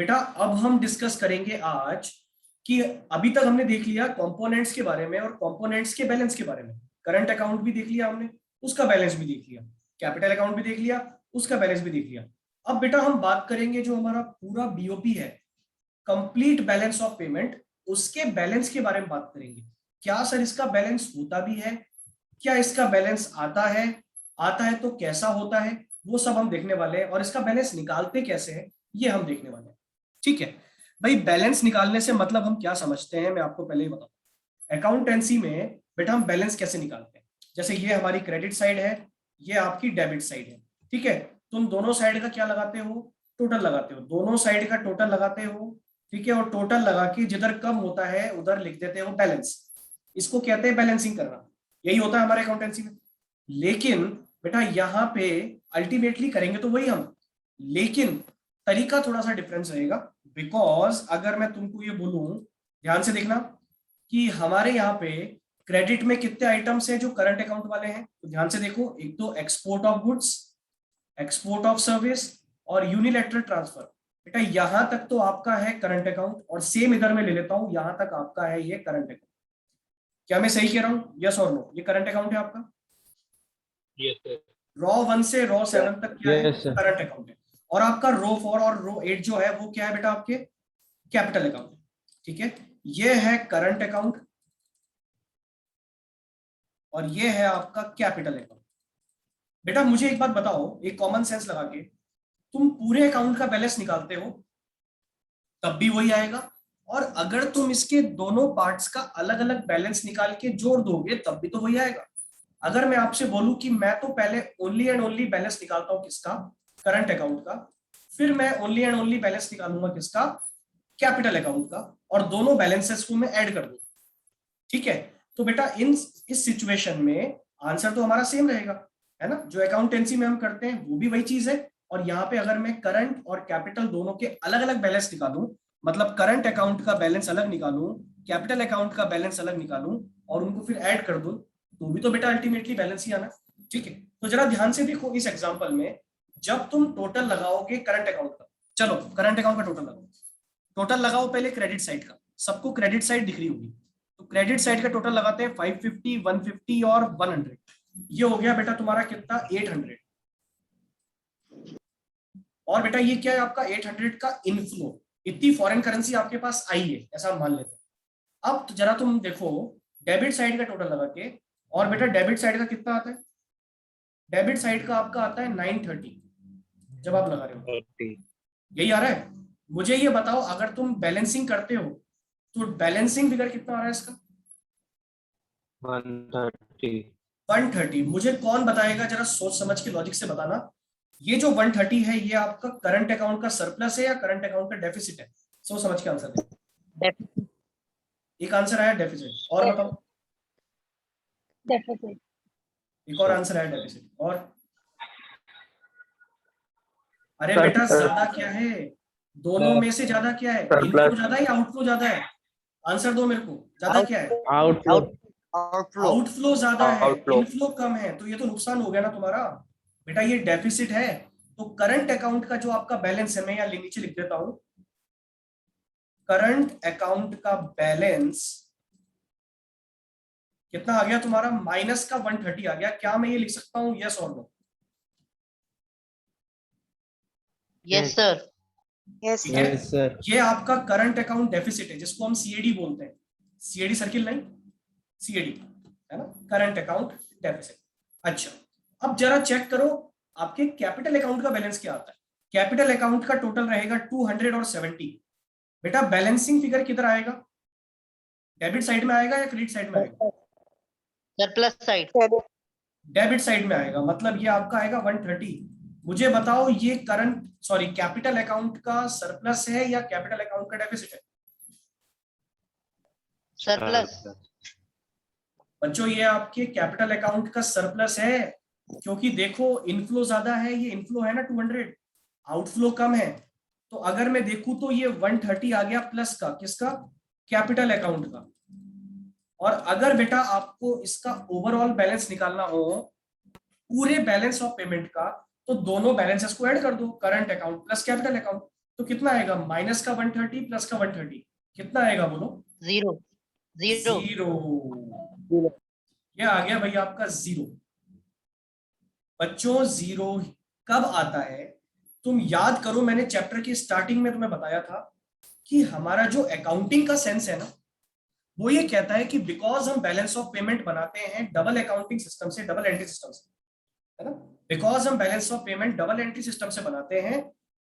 बेटा अब हम डिस्कस करेंगे आज कि अभी तक हमने देख लिया कंपोनेंट्स के बारे में और कंपोनेंट्स के बैलेंस के बारे में। करंट अकाउंट भी देख लिया हमने, उसका बैलेंस भी देख लिया, कैपिटल अकाउंट भी देख लिया, उसका बैलेंस भी देख लिया। अब बेटा हम बात करेंगे जो हमारा पूरा बीओपी है, कंप्लीट बैलेंस ऑफ पेमेंट, उसके बैलेंस के बारे में बात करेंगे। क्या सर इसका बैलेंस होता भी है, क्या इसका बैलेंस आता है तो कैसा होता है, वो सब हम देखने वाले हैं। और इसका बैलेंस निकालते कैसे हैं ये हम देखने वाले हैं। ठीक है भाई, बैलेंस निकालने से मतलब हम क्या समझते हैं मैं आपको पहले ही बताऊं। अकाउंटेंसी में बेटा हम बैलेंस कैसे निकालते हैं, जैसे ये हमारी क्रेडिट साइड है, ये आपकी डेबिट साइड है। ठीक है, तुम दोनों साइड का क्या लगाते हो, टोटल लगाते हो, दोनों साइड का टोटल लगाते हो। ठीक है, और टोटल लगा के जिधर कम होता है उधर लिख देते हो बैलेंस। इसको कहते हैं बैलेंसिंग करना, यही होता है हमारे अकाउंटेंसी में। लेकिन बेटा यहाँ पे अल्टीमेटली करेंगे तो वही हम, लेकिन तरीका थोड़ा सा डिफरेंस रहेगा। बिकॉज अगर मैं तुमको ये बोलूं, ध्यान से देखना, कि हमारे यहाँ पे क्रेडिट में कितने आइटम्स हैं जो करंट अकाउंट वाले हैं, तो ध्यान से देखो, एक तो export of goods, export of service और यूनिलैटरल ट्रांसफर। बेटा यहां तक तो आपका है करंट अकाउंट, और सेम इधर में ले लेता हूं, यहां तक आपका है ये करंट अकाउंट। क्या मैं सही कह रहा हूं, यस और नो? ये करंट अकाउंट है आपका। Yes sir. रॉ 1 से रॉ 7 तक क्या है, यस सर। करंट अकाउंट है। और आपका रो 4 और रो 8 जो है वो क्या है बेटा, आपके कैपिटल अकाउंट। ठीक है, ये है करंट अकाउंट और ये है आपका कैपिटल अकाउंट। बेटा मुझे एक बात बताओ, एक कॉमन सेंस लगा के, तुम पूरे अकाउंट का बैलेंस निकालते हो तब भी वही आएगा, और अगर तुम इसके दोनों पार्ट्स का अलग अलग बैलेंस निकाल के जोड़ दोगे तब भी तो वही आएगा। अगर मैं आपसे बोलूं कि मैं तो पहले ओनली एंड ओनली बैलेंस निकालता हूं किसका, करंट अकाउंट का, फिर मैं ओनली एंड ओनली बैलेंस निकालूंगा किसका, कैपिटल अकाउंट का, और दोनों बैलेंसेस को मैं ऐड कर दूंगा। ठीक है, तो बेटा इस सिचुएशन में आंसर तो हमारा सेम रहेगा, है ना। जो अकाउंटेंसी में हम करते हैं वो भी वही चीज है। और यहाँ पे अगर मैं करंट और कैपिटल दोनों के अलग अलग बैलेंस निकालूं, मतलब करंट अकाउंट का बैलेंस अलग निकालूं, कैपिटल अकाउंट का बैलेंस अलग निकालूं, और उनको फिर ऐड कर दूं, तो भी तो बेटा अल्टीमेटली बैलेंस ही आना। ठीक है, तो जरा ध्यान से देखो इस एग्जांपल में, जब तुम टोटल लगाओगे करंट अकाउंट का, चलो करंट अकाउंट का टोटल लगाओ, टोटल लगाओ पहले क्रेडिट साइड का, सबको क्रेडिट साइड दिख रही होगी, तो क्रेडिट साइड का टोटल लगाते हैं 550, 150 और 100। ये हो गया बेटा तुम्हारा कितना, 800। और बेटा ये क्या है आपका 800 का इनफ्लो, इतनी फॉरेन करेंसी आपके पास आई है ऐसा मान लेते हैं। अब तो जरा तुम देखो डेबिट साइड का टोटल लगा के, और बेटा डेबिट साइड का कितना आता है, डेबिट साइड का आपका आता है 930 जब आप लगा रहे हो, यही आ रहा है। मुझे ये बताओ अगर तुम बैलेंसिंग करते हो तो बैलेंसिंग फिगर कितना आ रहा है इसका, 130। 130। मुझे कौन बताएगा, जरा सोच समझ के लॉजिक से बताना, ये जो 130 है ये आपका करंट अकाउंट का सरप्लस है या करंट अकाउंट का डेफिसिट है? सोच समझ के आंसर दे। एक आंसर आया डेफिसिट, और बताओ। डेफिसिट। एक और आंसर आया डेफिसिट, और अरे बेटा ज्यादा क्या है, दोनों में से ज्यादा क्या है, इनफ्लो ज्यादा है या आउटफ्लो ज्यादा है? आंसर दो मेरे को, ज्यादा क्या है? आउटफ्लो। आउटफ्लो ज्यादा है, इनफ्लो कम है, तो ये तो नुकसान हो गया ना तुम्हारा। बेटा ये डेफिसिट है, तो करंट अकाउंट का जो आपका बैलेंस है, मैं यहाँ नीचे लिख देता हूं, करंट अकाउंट का बैलेंस कितना आ गया तुम्हारा, माइनस का 130 आ गया। क्या मैं ये लिख सकता हूं, यस और नो? Yes sir. ठीक है, यस सर। ये आपका करंट अकाउंट डेफिसिट है जिसको हम सीएडी बोलते हैं, सीएडी सर्किल नहीं, सीएडी है ना, करंट अकाउंट डेफिसिट। अच्छा, अब जरा चेक करो आपके कैपिटल अकाउंट का बैलेंस क्या आता है। कैपिटल अकाउंट का टोटल रहेगा 270। बेटा बैलेंसिंग फिगर किधर आएगा, डेबिट साइड में आएगा या क्रेडिट साइड में आएगा? Surplus side. डेबिट साइड में आएगा, मतलब ये आपका आएगा 130। मुझे बताओ ये करंट सॉरी कैपिटल अकाउंट का सरप्लस है या कैपिटल अकाउंट का डेफिसिट है? सरप्लस। बच्चों ये आपके कैपिटल अकाउंट का सरप्लस है, क्योंकि देखो इनफ्लो ज्यादा है, ये इनफ्लो है ना 200, आउटफ्लो कम है। तो अगर मैं देखूं तो ये 130 आ गया प्लस का, किसका, कैपिटल अकाउंट का। और अगर बेटा आपको इसका ओवरऑल बैलेंस निकालना हो, पूरे बैलेंस ऑफ पेमेंट का, तो दोनों बैलेंसेस को ऐड कर दो, current account plus capital account. तो कितना आएगा, माइनस का 130 प्लस का 130 कितना आएगा बोलो? 0 0 जीरो। ये आ गया भैया आपका जीरो। बच्चों जीरो कब आता है? तुम याद करो, मैंने चैप्टर की स्टार्टिंग में तुम्हें बताया था कि हमारा जो अकाउंटिंग का सेंस है ना, वो ये कहता है कि बिकॉज हम बैलेंस ऑफ पेमेंट बनाते हैं डबल अकाउंटिंग सिस्टम से, डबल एंट्री सिस्टम से, है ना, बिकॉज हम balance of payment double entry system से बनाते हैं,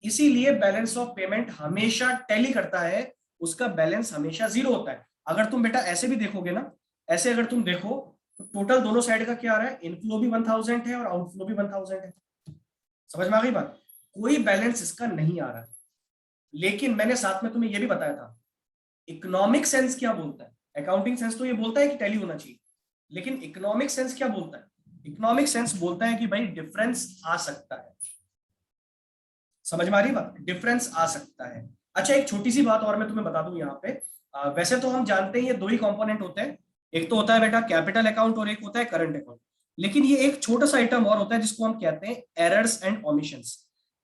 इसीलिए बैलेंस ऑफ पेमेंट हमेशा टैली करता है, उसका बैलेंस हमेशा जीरो होता है। अगर तुम बेटा ऐसे भी देखोगे ना, ऐसे अगर तुम देखो तो टोटल दोनों साइड का क्या आ रहा है, इनफ्लो भी 1000 है और आउटफ्लो भी 1000 है। समझ में आ गई बात? कोई बैलेंस इसका नहीं आ रहा। लेकिन मैंने साथ में तुम्हें यह भी बताया था, इकोनॉमिक सेंस क्या बोलता है? अकाउंटिंग सेंस तो ये बोलता है कि टैली होना चाहिए, लेकिन इकोनॉमिक सेंस क्या बोलता है? इकोनॉमिक सेंस बोलता है कि भाई डिफरेंस आ सकता है। समझ में आ रही बात? डिफरेंस आ सकता है। अच्छा, एक छोटी सी बात और मैं तुम्हें बता दूं यहाँ पे, वैसे तो हम जानते हैं ये दो ही कंपोनेंट होते हैं, एक तो होता है बेटा कैपिटल अकाउंट और एक होता है करंट अकाउंट। लेकिन ये एक छोटा सा आइटम और होता है जिसको हम कहते हैं एरर्स एंड ओमिशंस।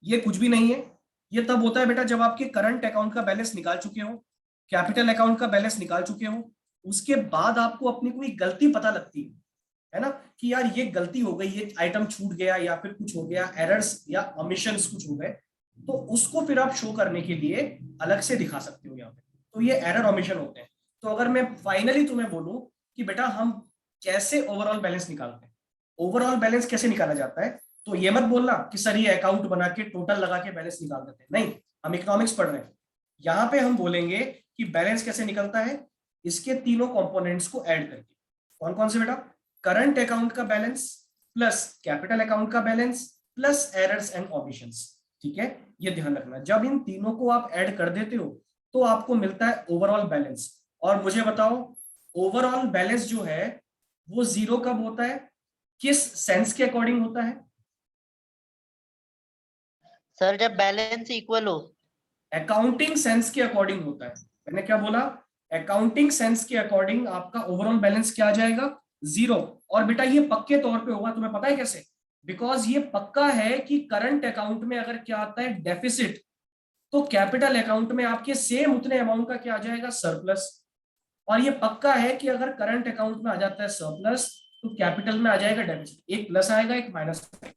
ये कुछ भी नहीं है, ये तब होता है बेटा जब आपके करंट अकाउंट का बैलेंस निकाल चुके हो, कैपिटल अकाउंट का बैलेंस निकाल चुके हो, उसके बाद आपको अपनी कोई गलती पता लगती है ना, कि यार ये गलती हो गई, ये आइटम छूट गया या फिर कुछ हो गया, एरर्स या ओमिशंस कुछ हो गए, तो उसको फिर आप शो करने के लिए अलग से दिखा सकते हो यहाँ पे। तो ये एरर ओमिशन होते हैं। तो अगर मैं फाइनली तुम्हें बोलूं कि बेटा हम कैसे ओवरऑल बैलेंस निकालते हैं, ओवरऑल बैलेंस कैसे निकाला जाता है, तो ये मत बोलना कि सर ये अकाउंट बना के टोटल लगा के बैलेंस निकाल देते हैं, नहीं, हम इकोनॉमिक्स पढ़ रहे हैं। यहाँ पे हम बोलेंगे कि बैलेंस कैसे निकलता है, इसके तीनों कंपोनेंट्स को ऐड करके। कौन कौन से बेटा? करंट अकाउंट का बैलेंस प्लस कैपिटल अकाउंट का balance plus errors and omissions. ठीक है, ये ध्यान रखना, जब इन तीनों को आप ऐड कर देते हो तो आपको मिलता है ओवरऑल बैलेंस। और मुझे बताओ, ओवरऑल बैलेंस जो है वो जीरो कब होता है, किस सेंस के अकॉर्डिंग होता है? सर जब बैलेंस इक्वल हो। अकाउंटिंग सेंस के अकॉर्डिंग होता है। मैंने क्या बोला? अकाउंटिंग सेंस के अकॉर्डिंग आपका ओवरऑल बैलेंस क्या आ जाएगा? जीरो। और बेटा ये पक्के तौर पे होगा, तुम्हें पता है कैसे? बिकॉज ये पक्का है कि करंट अकाउंट में अगर क्या आता है, डेफिसिट, तो कैपिटल अकाउंट में आपके सेम उतने अमाउंट का क्या आ जाएगा, सरप्लस। और ये पक्का है कि अगर करंट अकाउंट में आ जाता है सरप्लस, तो कैपिटल में आ जाएगा डेफिसिट, एक प्लस आएगा एक माइनस आएगा।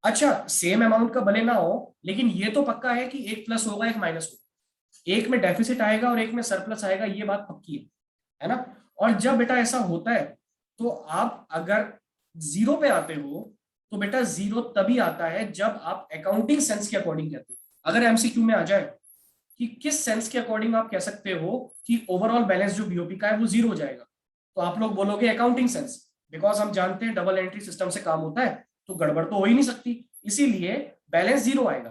अच्छा, सेम अमाउंट का भले ना हो, लेकिन ये तो पक्का है कि एक प्लस होगा एक माइनस होगा, एक में डेफिसिट आएगा और एक में सरप्लस आएगा, ये बात पक्की है ना? और जब बेटा ऐसा होता है, तो आप अगर जीरो पे आते हो, तो बेटा जीरो तभी आता है जब आप अकाउंटिंग सेंस के अकॉर्डिंग कहते हो। अगर एमसीक्यू में आ जाए कि किस सेंस के अकॉर्डिंग आप कह सकते हो कि ओवरऑल बैलेंस जो बीओपी का है वो जीरो हो जाएगा, तो आप लोग बोलोगे अकाउंटिंग सेंस, बिकॉज हम जानते हैं डबल एंट्री सिस्टम से काम होता है, तो गड़बड़ तो हो ही नहीं सकती, इसीलिए बैलेंस जीरो आएगा।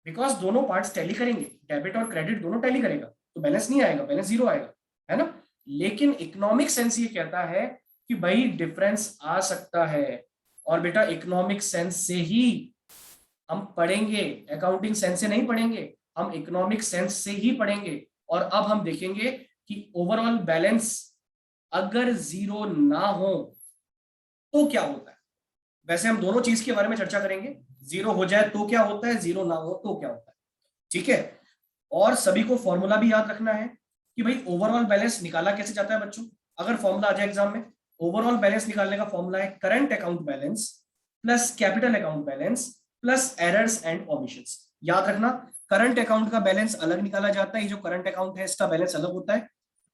बिकॉज दोनों पार्ट्स टैली करेंगे, डेबिट और क्रेडिट दोनों टैली करेगा, तो बैलेंस नहीं आएगा, बैलेंस जीरो आएगा, है ना? लेकिन इकोनॉमिक सेंस ये कहता है कि भाई डिफरेंस आ सकता है, और बेटा इकोनॉमिक सेंस से ही हम पढ़ेंगे, अकाउंटिंग सेंस से नहीं पढ़ेंगे, हम इकोनॉमिक सेंस से ही पढ़ेंगे। और अब हम देखेंगे कि ओवरऑल बैलेंस अगर जीरो ना हो तो क्या होता है। वैसे हम दोनों चीज के बारे में चर्चा करेंगे, जीरो हो जाए तो क्या होता है, जीरो ना हो तो क्या होता है। ठीक है, और सभी को फॉर्मूला भी याद रखना है कि भाई ओवरऑल बैलेंस निकाला कैसे जाता है बच्चों। अगर फॉर्मूला आ जाए एग्जाम में, ओवरऑल बैलेंस निकालने का फॉर्मूला है current account balance plus capital account balance plus errors and omissions. याद रखना, करंट अकाउंट का बैलेंस अलग निकाला जाता है, ये जो करंट अकाउंट है इसका बैलेंस अलग होता है,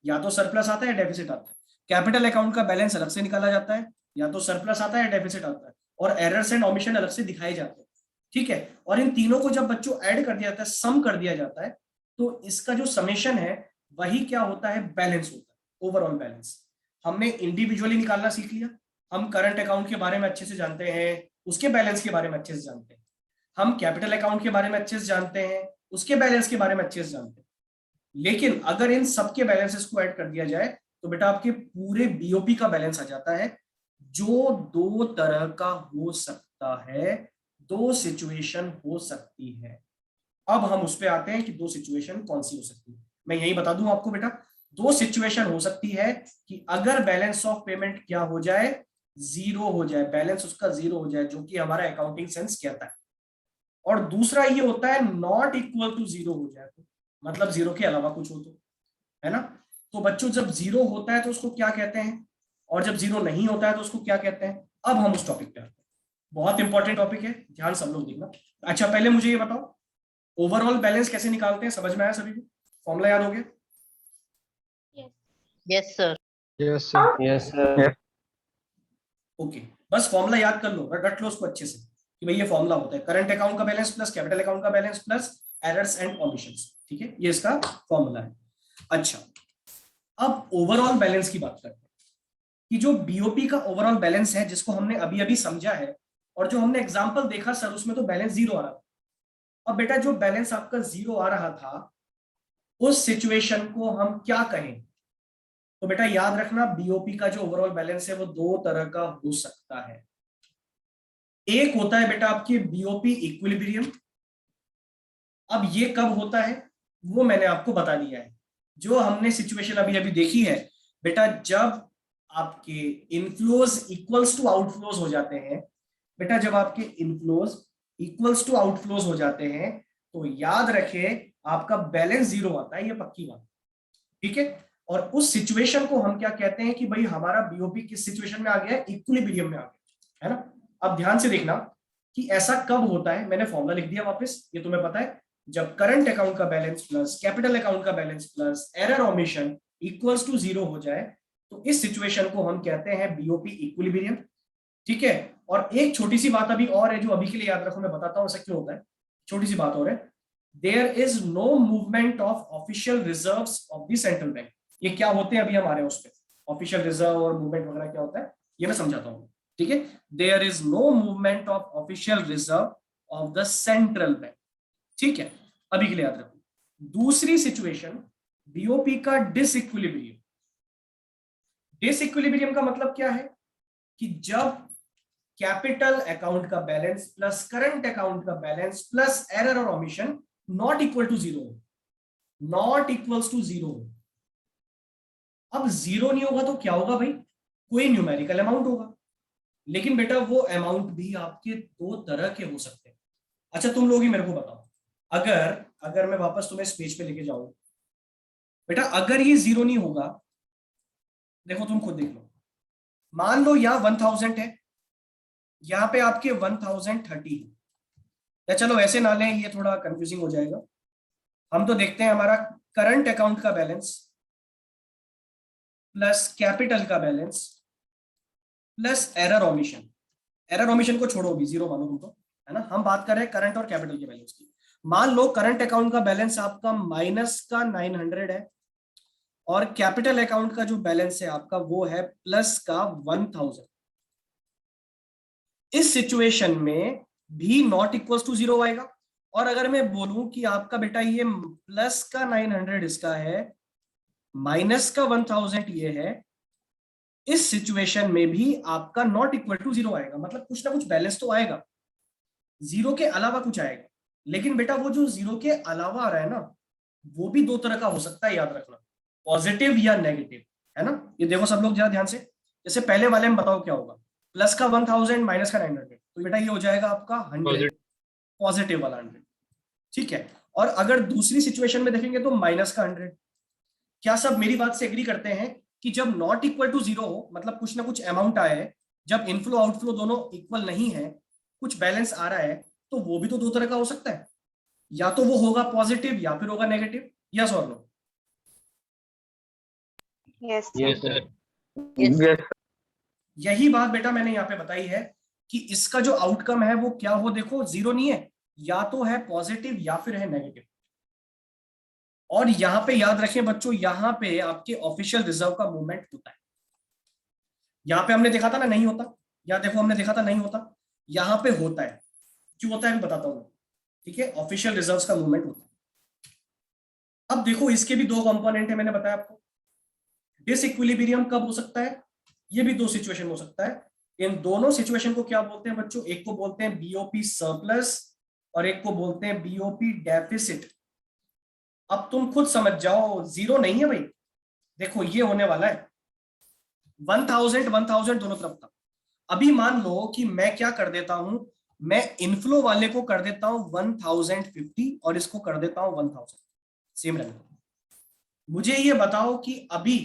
या तो सरप्लस आता है या डेफिसिट आता है। कैपिटल अकाउंट का बैलेंस अलग से निकाला जाता है, या तो सरप्लस आता है या डेफिसिट आता है, और एरर्स एंड ओमिशन अलग से दिखाए जाते हैं। ठीक है, और इन तीनों को जब बच्चों ऐड कर दिया जाता है, सम कर दिया जाता है, तो इसका जो समेशन है वही क्या होता है, बैलेंस होता है, ओवरऑल बैलेंस। हमने इंडिविजुअली निकालना सीख लिया, हम करंट अकाउंट के बारे में अच्छे से जानते हैं, उसके बैलेंस के बारे में अच्छे से जानते हैं, हम कैपिटल अकाउंट के बारे में अच्छे से जानते हैं, उसके बैलेंस के बारे में अच्छे से जानते हैं। लेकिन अगर इन सबके बैलेंसेस को ऐड कर दिया जाए तो बेटा आपके पूरे बीओपी का बैलेंस आ जाता है, जो दो तरह का हो सकता है, दो सिचुएशन हो सकती है। अब हम उस पे आते हैं कि दो सिचुएशन कौन सी हो सकती है। मैं यही बता दूं आपको बेटा, दो सिचुएशन हो सकती है कि अगर बैलेंस ऑफ पेमेंट क्या हो जाए, जीरो हो जाए, बैलेंस उसका जीरो हो जाए, जो कि हमारा अकाउंटिंग सेंस कहता है। और दूसरा ये होता है नॉट इक्वल टू जीरो हो जाए तो, मतलब जीरो के अलावा कुछ हो तो, है ना। तो बच्चों जब जीरो होता है तो उसको क्या कहते हैं, और जब जीरो नहीं होता है तो उसको क्या कहते हैं। अब हम उस टॉपिक पे आते हैं, बहुत इंपॉर्टेंट टॉपिक है, ध्यान सब लोग देखना। अच्छा पहले मुझे ये बताओ, ओवरऑल बैलेंस कैसे निकालते हैं, समझ में आया सभी को, फॉर्मूला याद हो गया। Yes, sir. Yes, sir. Yes sir. Okay, बस फॉर्मूला याद कर लो, रट लो उसको अच्छे से कि भाई ये फॉर्मूला होता है करंट अकाउंट का बैलेंस प्लस कैपिटल अकाउंट का balance plus errors and omissions, ठीक है, ये इसका फॉर्मूला है। अच्छा अब ओवरऑल बैलेंस की बात करते हैं कि जो बीओपी का ओवरऑल बैलेंस है जिसको हमने अभी अभी समझा है और जो हमने एग्जांपल देखा सर उसमें तो बैलेंस जीरो आ रहा था। अब बेटा जो बैलेंस आपका जीरो आ रहा था उस सिचुएशन को हम क्या कहें, तो बेटा याद रखना बीओपी का जो ओवरऑल बैलेंस है वो दो तरह का हो सकता है। एक होता है बेटा आपकी बीओपी इक्विलिब्रियम। अब ये कब होता है वो मैंने आपको बता दिया है, जो हमने सिचुएशन अभी अभी देखी है बेटा, जब आपके इनफ्लोज इक्वल्स टू आउटफ्लोज हो जाते हैं, बेटा जब आपके इनफ्लोज इक्वल्स टू आउटफ्लोज हो जाते हैं तो याद रखे आपका बैलेंस जीरो आता है, ये पक्की बात, ठीक है। और उस सिचुएशन को हम क्या कहते हैं कि भाई हमारा बीओपी किस सिचुएशन में आ गया है, इक्विलिब्रियम में आ गया है ना। अब ध्यान से देखना कि ऐसा कब होता है, मैंने फॉर्मूला लिख दिया वापस, ये तुम्हें पता है, जब करंट अकाउंट का बैलेंस प्लस कैपिटल अकाउंट का balance plus error omission equals to zero हो जाए तो इस सिचुएशन को हम कहते हैं बीओपी इक्विलिब्रियम, ठीक है। और एक छोटी सी बात अभी और है जो अभी के लिए याद रखो, मैं बताता हूं ऐसा क्यों होता है, छोटी सी बात और है, there is no movement of official reserves of the central bank. ये क्या होते हैं अभी हमारे उस पे, ऑफिशियल रिजर्व और मूवमेंट वगैरह क्या होता है ये मैं समझाता हूँ, ठीक है। There is no movement of official reserve of the central bank, ठीक है, अभी के लिए याद रखो। दूसरी सिचुएशन बीओपी का डिसइक्विलिब्रियम। डिसइक्विलिब्रियम का मतलब क्या है कि जब कैपिटल अकाउंट का बैलेंस प्लस करंट अकाउंट का बैलेंस प्लस एरर और omission not equal to zero, not equals to zero. अब जीरो नहीं होगा तो क्या होगा भाई, कोई न्यूमेरिकल अमाउंट होगा, लेकिन बेटा वो अमाउंट भी आपके दो तरह के हो सकते हैं। अच्छा तुम लोग ही मेरे को बताओ, अगर अगर मैं वापस तुम्हें इस पेज पे लेके जाऊं बेटा, अगर ये जीरो नहीं होगा, देखो तुम खुद देख लो, मान लो यहाँ 1000 है, यहाँ पे आपके 1030 है, या चलो ऐसे ना लें ये थोड़ा कंफ्यूजिंग हो जाएगा, हम तो देखते हैं हमारा करंट अकाउंट का बैलेंस प्लस कैपिटल का balance plus error omission. Error omission को छोड़ो, भी जीरो मानो तुम तो, है ना, हम बात कर रहे हैं करंट और कैपिटल के बैलेंस की। मान लो करंट अकाउंट का बैलेंस आपका माइनस का 900 है और कैपिटल अकाउंट का जो बैलेंस है आपका वो है प्लस का 1000। इस सिचुएशन में भी नॉट इक्वल्स टू जीरो आएगा। और अगर मैं बोलूं कि आपका बेटा ये प्लस का 900 इसका है, माइनस का 1000 ये है, इस सिचुएशन में भी आपका नॉट इक्वल टू जीरो आएगा, मतलब कुछ ना कुछ बैलेंस तो आएगा, जीरो के अलावा कुछ आएगा। लेकिन बेटा वो जो जीरो के अलावा आ रहा है ना, वो भी दो तरह का हो सकता है, याद रखना, पॉजिटिव या नेगेटिव, है ना। ये देखो सब लोग जरा ध्यान से, जैसे पहले वाले में बताओ क्या होगा, प्लस का 1000 माइनस का 900, तो बेटा ये हो जाएगा आपका 100, पॉजिटिव वाला 100, ठीक है। और अगर दूसरी सिचुएशन में देखेंगे तो माइनस का 100। क्या सब मेरी बात से एग्री करते हैं कि जब नॉट इक्वल टू जीरो हो, मतलब कुछ ना कुछ अमाउंट आए, जब इनफ्लो आउटफ्लो दोनों इक्वल नहीं है, कुछ बैलेंस आ रहा है, तो वो भी तो दो तरह का हो सकता है, या तो वो होगा पॉजिटिव या फिर होगा नेगेटिव, यस और no. Yes Yes, sir. Yes यही बात बेटा मैंने यहाँ पे बताई है कि इसका जो आउटकम है वो क्या हो, देखो जीरो नहीं है, या तो है पॉजिटिव या फिर है नेगेटिव। और यहाँ पे याद रखें बच्चों, यहाँ पे आपके ऑफिशियल रिजर्व का मूवमेंट होता है। यहाँ पे हमने देखा था ना नहीं होता, या देखो हमने देखा था नहीं होता, यहाँ पे होता है। क्यों होता है मैं बताता हूँ, ठीक है, ऑफिशियल रिजर्व्स का मूवमेंट होता है। अब देखो इसके भी दो कंपोनेंट है, मैंने बताया आपको। डिसइक्विलिब्रियम कब हो सकता है, ये भी दो सिचुएशन हो सकता है। इन दोनों सिचुएशन को क्या बोलते हैं बच्चों, एक को बोलते हैं बीओपी सरप्लस और एक को बोलते हैं बीओपी डेफिसिट। अब तुम खुद समझ जाओ, जीरो नहीं है भाई, देखो ये होने वाला है 1000 1000 दोनों तरफ था। अभी मान लो कि मैं क्या कर देता हूं, मैं इनफ्लो वाले को कर देता हूं 1050 और इसको कर देता हूं 1000, सेम रहने दो। मुझे ये बताओ कि अभी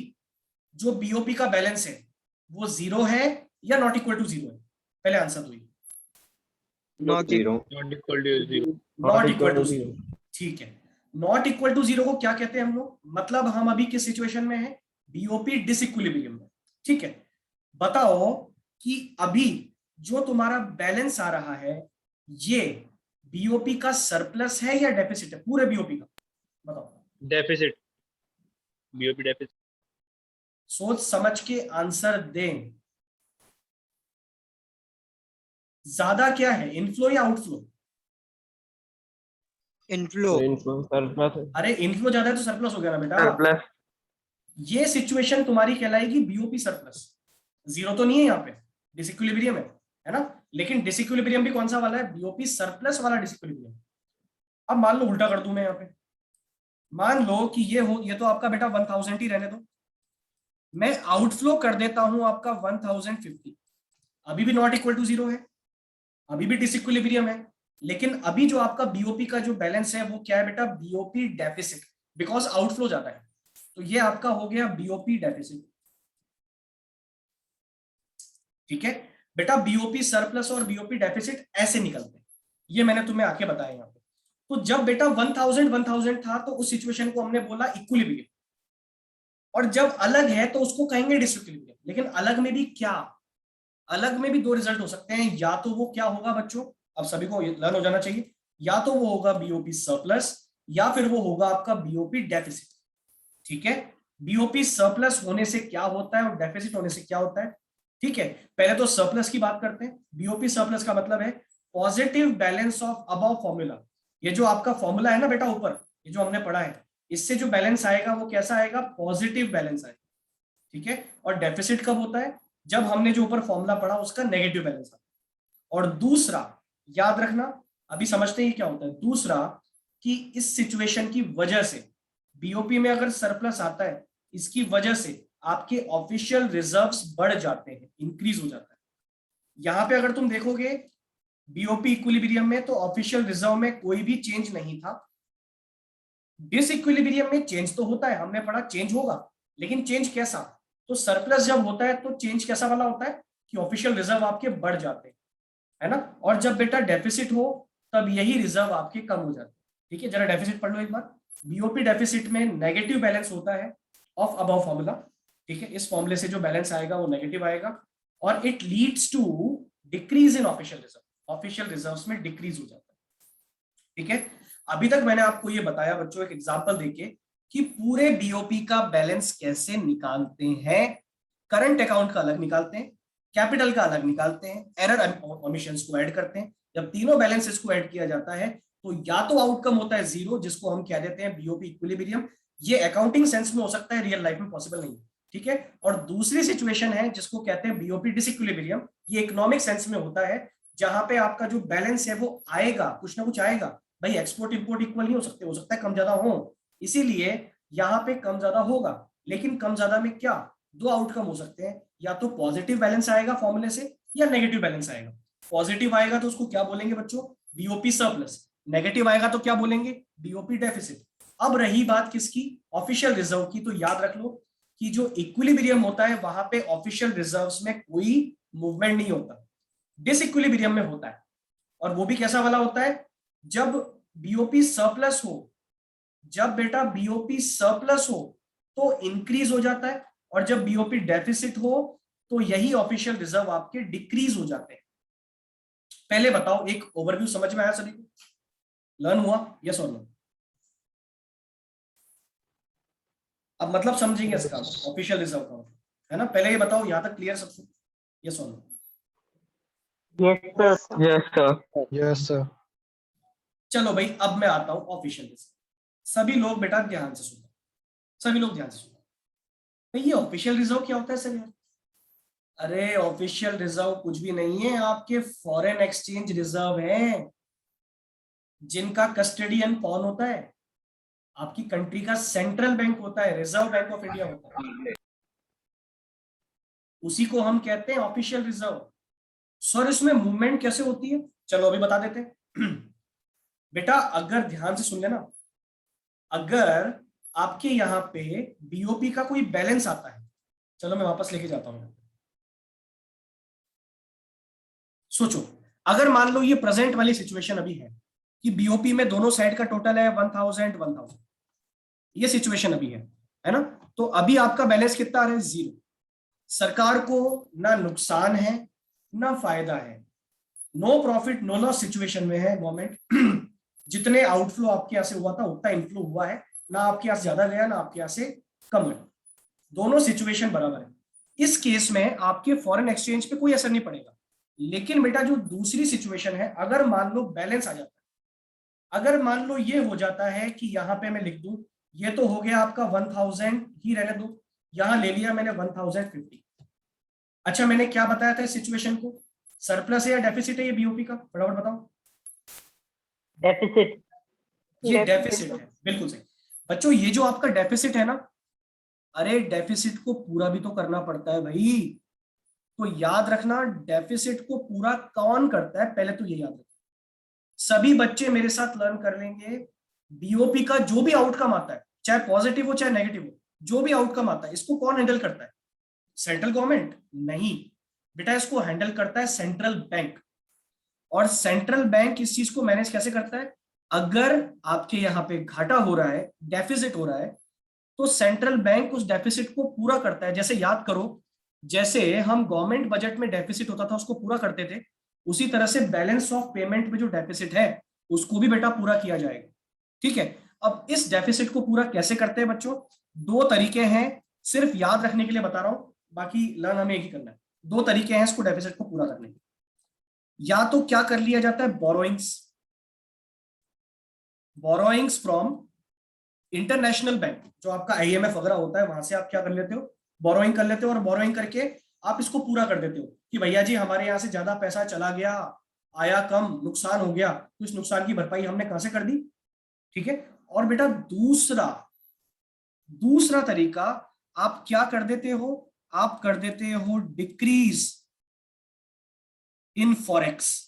जो बीओपी का बैलेंस है वो 0 है या नॉट इक्वल टू 0 है? पहले आंसर दो। Not zero. Not equal to 0. Not equal to 0, ठीक है। नॉट इक्वल टू 0 को क्या कहते हैं हम लोग? मतलब हम अभी किस सिचुएशन में है? बीओपी डिसइक्विलिब्रियम में, ठीक है। बताओ कि अभी जो तुम्हारा बैलेंस आ रहा है ये बीओपी का सरप्लस है या डेफिसिट है? पूरे बीओपी का बताओ। Deficit. BOP deficit. सोच समझ के आंसर दें। ज्यादा क्या है, इनफ्लो या आउटफ्लो? Inflow. अरे इनफ्लो ज्यादा है तो सरप्लस हो गया ना बेटा। Surplus. ये सिचुएशन तुम्हारी कहलाएगी बीओपी सरप्लस। 0 तो नहीं है यहाँ पे, डिसइक्विलिब्रियम है ना। लेकिन डिसइक्विलिब्रियम भी कौन सा वाला है? बीओपी सरप्लस वाला डिसइक्विलिब्रियम। अब मान लो उल्टा कर दूं मैं यहाँ पे, मान लो कि ये तो आपका बेटा 1000 ही रहने दो, मैं आउटफ्लो कर देता हूं आपका 1050। अभी भी नॉट इक्वल टू 0 है, अभी भी डिसइक्विलिब्रियम है, लेकिन अभी जो आपका बीओपी का जो बैलेंस है वो क्या है बेटा? बीओपी डेफिसिट, बिकॉज आउटफ्लो ज्यादा है। तो ये आपका हो गया बीओपी डेफिसिट, ठीक है बेटा। बीओपी सरप्लस और बीओपी डेफिसिट ऐसे निकलते हैं, ये मैंने तुम्हें आके बताया यहाँ पे। तो जब बेटा 1000 था तो उस सिचुएशन को हमने बोला इक्विलिब्रियम, और जब अलग है तो उसको कहेंगे डिसइक्विलिब्रियम। लेकिन अलग में भी क्या? अलग में भी दो रिजल्ट हो सकते हैं, या तो वो क्या होगा बच्चों, अब सभी को लर्न हो जाना चाहिए, या तो वो होगा बीओपी सरप्लस या फिर वो होगा आपका बीओपी डेफिसिट, ठीक है। बीओपी सरप्लस होने से क्या होता है और डेफिसिट होने से क्या होता है, ठीक है। पहले तो सरप्लस की बात करते हैं। बीओपी सरप्लस का मतलब है positive balance of above formula. ये जो आपका फॉर्मूला है ना बेटा ऊपर, ये जो हमने पढ़ा है, इससे जो बैलेंस आएगा वो कैसा आएगा? पॉजिटिव बैलेंस आएगा, ठीक है। और डेफिसिट कब होता है? जब हमने जो ऊपर फॉर्मूला पढ़ा उसका नेगेटिव बैलेंस आता है। और दूसरा याद रखना, अभी समझते हैं क्या होता है। दूसरा कि इस सिचुएशन की वजह से बीओपी में अगर सरप्लस आता है, इसकी वजह से आपके ऑफिशियल रिजर्व्स बढ़ जाते हैं, इंक्रीज हो जाता है। यहां पे अगर तुम देखोगे बीओपी इक्विलिब्रियम में तो ऑफिशियल रिजर्व में कोई भी चेंज नहीं था। डिसइक्विलिब्रियम में चेंज तो होता है, हमने पढ़ा चेंज होगा, लेकिन चेंज कैसा? तो सरप्लस जब होता है तो चेंज कैसा वाला होता है कि ऑफिशियल रिजर्व आपके बढ़ जाते हैं, है ना। और जब बेटा डेफिसिट हो तब यही रिजर्व आपके कम हो जाते हैं, ठीक है। जरा डेफिसिट पढ़ लो एक बार। बीओपी डेफिसिट में नेगेटिव बैलेंस होता है ऑफ अबव फॉर्मूला, ठीक है। इस फॉर्मूले से जो बैलेंस आएगा वो नेगेटिव आएगा, और it leads to decrease in official reserve. Official reserves में डिक्रीज हो जाता है, ठीक है। अभी तक मैंने आपको ये बताया बच्चों एक एग्जांपल देके कि पूरे बीओपी का बैलेंस कैसे निकालते हैं। करंट अकाउंट का अलग निकालते हैं, कैपिटल का अलग निकालते हैं, एरर ओमिशंस को ऐड करते हैं। जब तीनों बैलेंसेस को ऐड किया जाता है तो या तो आउटकम होता है 0, जिसको हम कह देते हैं बीओपी इक्विलिब्रियम। ये अकाउंटिंग सेंस में हो सकता है, रियल लाइफ में पॉसिबल नहीं है, ठीक है। और दूसरी सिचुएशन है जिसको कहते हैं बीओपी डिसइक्विलिब्रियम। ये इकोनॉमिक सेंस में होता है, जहां पे आपका जो बैलेंस है वो आएगा, कुछ ना कुछ आएगा। भाई एक्सपोर्ट इंपोर्ट इक्वल नहीं हो सकता है कम ज्यादा हो, इसीलिए यहाँ पे कम ज्यादा होगा। लेकिन कम ज्यादा में क्या, दो आउटकम हो सकते हैं, या तो पॉजिटिव बैलेंस आएगा फॉर्मूले से या नेगेटिव बैलेंस आएगा। पॉजिटिव आएगा तो उसको क्या बोलेंगे बच्चों? BOP surplus. नेगेटिव आएगा तो क्या बोलेंगे? BOP deficit. अब रही बात किसकी? ऑफिशियल रिजर्व की। तो याद रख लो कि जो इक्विलिब्रियम होता है वहां पे ऑफिशियल रिजर्व्स में कोई मूवमेंट नहीं होता, डिसइक्विलिब्रियम में होता है। और वो भी कैसा वाला होता है? जब बीओपी सरप्लस हो, जब बेटा बीओपी सरप्लस हो तो इंक्रीज हो जाता है, और जब बीओपी डेफिसिट हो तो यही ऑफिशियल रिजर्व आपके डिक्रीज हो जाते हैं। पहले बताओ, एक ओवरव्यू समझ में आया सभी को? लर्न हुआ? यस और नो? अब मतलब समझेंगे इसका ऑफिशियल रिजर्व का, है ना। पहले ये बताओ, यहां तक क्लियर सबसे? यस और no? Yes, sir. Yes, sir. Yes, sir. चलो भाई, अब मैं आता हूं ऑफिशियल रिजर्व। सभी लोग बेटा ध्यान से सुनो, सभी लोग ध्यान से सुनो। भाई ये ऑफिशियल रिजर्व क्या होता है सर यार? अरे ऑफिशियल रिजर्व कुछ भी नहीं है, आपके फॉरेन एक्सचेंज रिजर्व हैं, जिनका कस्टडियन कौन होता है? आपकी कंट्री का सेंट्रल बैंक होता है, रिजर्व बैंक ऑफ इंडिया होता है। उसी को हम कहते हैं ऑफिशियल रिजर्व। सर इसमें मूवमेंट कैसे होती है, चलो अभी बता देते हैं। बेटा अगर ध्यान से सुन लेना, अगर आपके यहाँ पे बीओपी का कोई बैलेंस आता है, चलो मैं वापस लेके जाता हूं, सोचो अगर मान लो ये प्रेजेंट वाली सिचुएशन अभी है कि बीओपी में दोनों साइड का टोटल है 1000 1000, ये सिचुएशन अभी है ना। तो अभी आपका बैलेंस कितना आ रहा है, 0। सरकार को ना नुकसान है ना फायदा है, no profit no loss situation में है गवर्नमेंट। जितने आउटफ्लो आपके यहाँ से हुआ था उतना इनफ्लो हुआ है, ना आपके यहाँ से ज्यादा गया ना आपके यहाँ से कम गया, दोनों सिचुएशन बराबर है। इस केस में आपके फॉरेन एक्सचेंज पे कोई असर नहीं पड़ेगा। लेकिन बेटा जो दूसरी सिचुएशन है, अगर मान लो बैलेंस आ जाता है, अगर मान लो ये हो जाता है कि यहाँ पे मैं लिख दूं, ये तो हो गया आपका 1000 ही रहने दो, यहां ले लिया मैंने 1050। अच्छा मैंने क्या बताया था इस सिचुएशन को, सरप्लस है या डेफिसिट है ये बीओपी का, फटाफट बताओ। डेफिसिट। ये डेफिसिट है, बिल्कुल सही। बच्चों ये जो आपका डेफिसिट है ना, अरे डेफिसिट को पूरा भी तो करना पड़ता है भाई, तो याद रखना डेफिसिट को पूरा कौन करता है, पहले तो ये याद रखना। सभी बच्चे मेरे साथ लर्न कर लेंगे, बीओपी का जो भी आउटकम आता है, चाहे पॉजिटिव हो चाहे नेगेटिव हो, जो भी आउटकम आता है इसको कौन हैंडल करता है, सेंट्रल गवर्नमेंट नहीं बेटा, इसको हैंडल करता है सेंट्रल बैंक। और सेंट्रल बैंक इस चीज को मैनेज कैसे करता है, अगर आपके यहाँ पे घाटा हो रहा है, डेफिसिट हो रहा है, तो सेंट्रल बैंक उस डेफिसिट को पूरा करता है। जैसे याद करो, जैसे हम गवर्नमेंट बजट में डेफिसिट होता था उसको पूरा करते थे, उसी तरह से बैलेंस ऑफ पेमेंट में जो डेफिसिट है उसको भी बेटा पूरा किया जाएगा। ठीक है, अब इस डेफिसिट को पूरा कैसे करते हैं बच्चों, दो तरीके हैं, सिर्फ याद रखने के लिए बता रहा हूं, बाकी लर्न हमें एक ही करना है। दो तरीके हैं इसको डेफिसिट को पूरा करने के, या तो क्या कर लिया जाता है, बोरोइंग्स फ्रॉम इंटरनेशनल बैंक, जो आपका आईएमएफ वगैरह होता है, वहां से आप क्या कर लेते हो, बोरोइंग कर लेते हो, और बोरोइंग करके आप इसको पूरा कर देते हो कि भैया जी हमारे यहाँ से ज्यादा पैसा चला गया, आया कम, नुकसान हो गया, तो इस नुकसान की भरपाई हमने कहां से कर दी। ठीक है, और बेटा दूसरा तरीका आप क्या कर देते हो, आप कर देते हो डिक्रीज इन फॉरेक्स।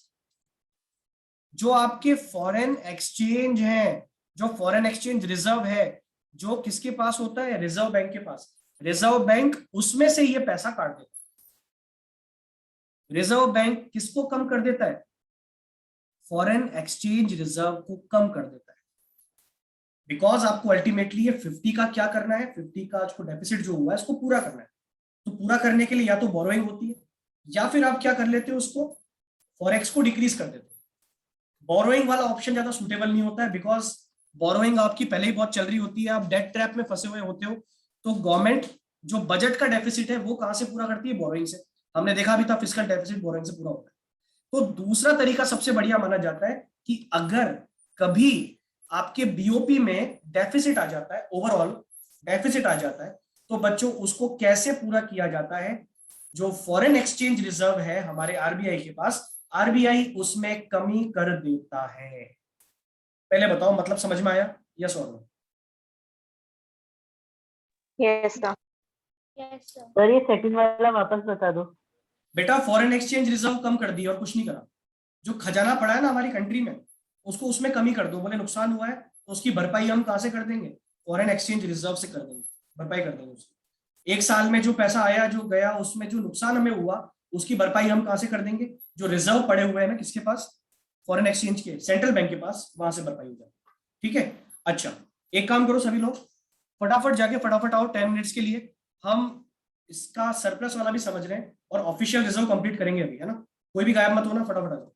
जो आपके फॉरेन एक्सचेंज है, जो फॉरेन एक्सचेंज रिजर्व है, जो किसके पास होता है, रिजर्व बैंक के पास, रिजर्व बैंक उसमें से ये पैसा काट देता है। रिजर्व बैंक किसको कम कर देता है, फॉरेन एक्सचेंज रिजर्व को कम कर देता है। बिकॉज आपको अल्टीमेटली ये 50 का क्या करना है, 50 का जो डेफिसिट जो हुआ है इसको पूरा करना है। तो पूरा करने के लिए या तो बोरोइंग होती है, या फिर आप क्या कर लेते हो, उसको फॉरेक्स को डिक्रीज कर देते हो। बोरोइंग वाला ऑप्शन ज्यादा सुटेबल नहीं होता है, बिकॉज बोरोइंग आपकी पहले ही बहुत चल रही होती है, आप डेट ट्रैप में फंसे हुए होते हो। तो गवर्नमेंट जो बजट का डेफिसिट है वो कहां से पूरा करती है, बोरोइंग से। हमने देखा भी था फिस्कल डेफिसिट बोरोइंग से पूरा होता है। तो दूसरा तरीका सबसे बढ़िया माना जाता है कि अगर कभी आपके बीओपी में डेफिसिट आ जाता है, ओवरऑल डेफिसिट आ जाता है, तो बच्चों उसको कैसे पूरा किया जाता है, जो फॉरेन एक्सचेंज रिजर्व है हमारे आरबीआई के पास, आरबीआई उसमें कमी कर देता है। पहले बताओ मतलब समझ में आया, यस और नो? यस सर, ये सेकंड वाला वापस बता दो। बेटा फॉरेन एक्सचेंज रिजर्व कम कर दिया और कुछ नहीं करा, जो खजाना पड़ा है ना हमारी कंट्री में उसको उसमें कमी कर दो। बोले नुकसान हुआ है तो उसकी भरपाई हम कहां से कर देंगे, फॉरेन एक्सचेंज रिजर्व से कर देंगे, भरपाई कर देंगे उसकी। एक साल में जो पैसा आया जो गया उसमें जो नुकसान हमें हुआ उसकी भरपाई हम कहां से कर देंगे, जो रिजर्व पड़े हुए हैं ना किसके पास, फॉरेन एक्सचेंज के, सेंट्रल बैंक के पास, वहां से भरपाई हो जाए। ठीक है, अच्छा एक काम करो सभी लोग, फटाफट जाके फटाफट आओ 10 मिनट्स के लिए, हम इसका सरप्लस वाला भी समझ रहे हैं और ऑफिशियल रिजर्व कंप्लीट करेंगे अभी, है ना। कोई भी गायब मत होना, फटाफट आ जाओ।